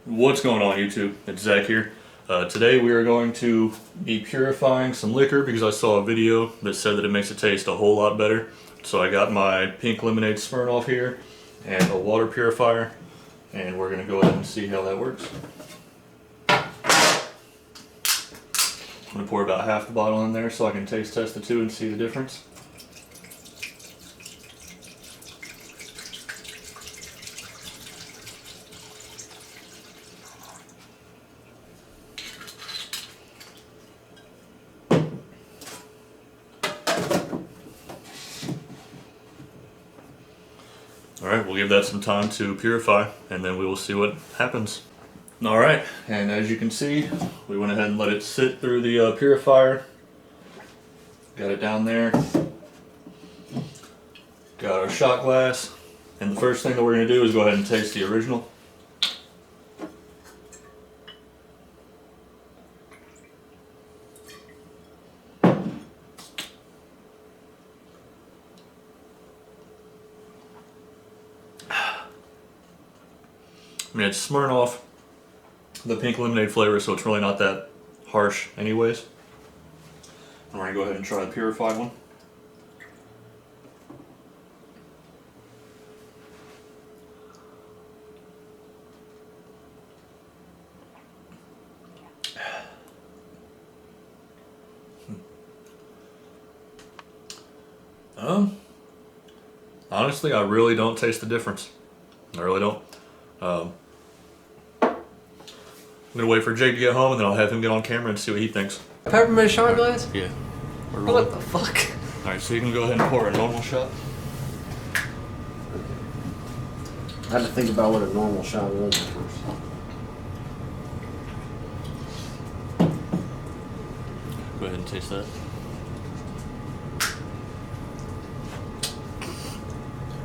What's going on, YouTube? It's Zach here. Today we are going to be purifying some liquor because I saw a video that said that it makes it taste a whole lot better. So I got my pink lemonade Smirnoff here and a water purifier, and we're going to go ahead and see how that works. I'm going to pour about half the bottle in there so I can taste test the two and see the difference. Alright, we'll give that some time to purify and then we will see what happens. Alright, and as you can see, we went ahead and let it sit through the purifier. Got it down there. Got our shot glass. And the first thing that we're going to do is go ahead and taste the original. I mean, it's Smirnoff, the pink lemonade flavor, so it's really not that harsh anyways. And we're going to go ahead and try the purified one. Honestly, I really don't taste the difference. I really don't. I'm gonna wait for Jake to get home and then I'll have him get on camera and see what he thinks. Peppermint shot glass? Yeah. What the fuck? Alright, so you can go ahead and pour a normal shot. I had to think about what a normal shot was at first. Go ahead and taste that.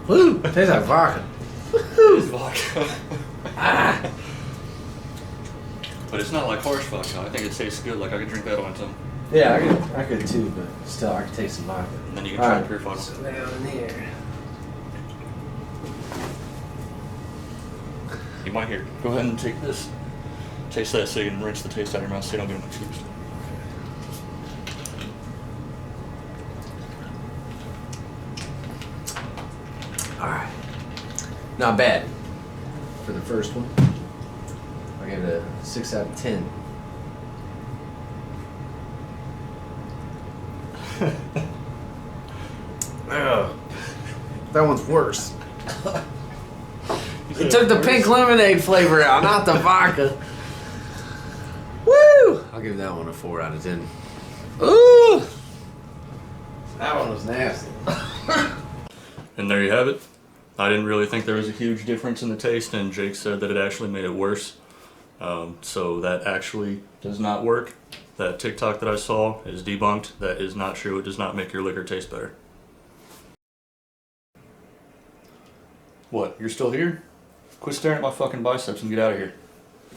Woo! It tastes like vodka. It is vodka. Ah. But it's not like harsh vodka. I think it tastes good. Like I could drink that on its own. Yeah, I could too, but still, I could taste some vodka. And then you can try the purified one. So down in here. You might hear. Go ahead and take this. Taste that so you can rinse the taste out of your mouth so you don't get them confused. Alright. Not bad. For the first one, I give it a 6 out of 10. Ugh. That one's worse. It took the pink lemonade flavor out, not the vodka. Woo! I'll give that one a 4 out of 10. Ooh! That one was nasty. And there you have it. I didn't really think there was a huge difference in the taste, and Jake said that it actually made it worse. So that actually does not work. That TikTok that I saw is debunked. That is not true. It does not make your liquor taste better. What? You're still here? Quit staring at my fucking biceps and get out of here.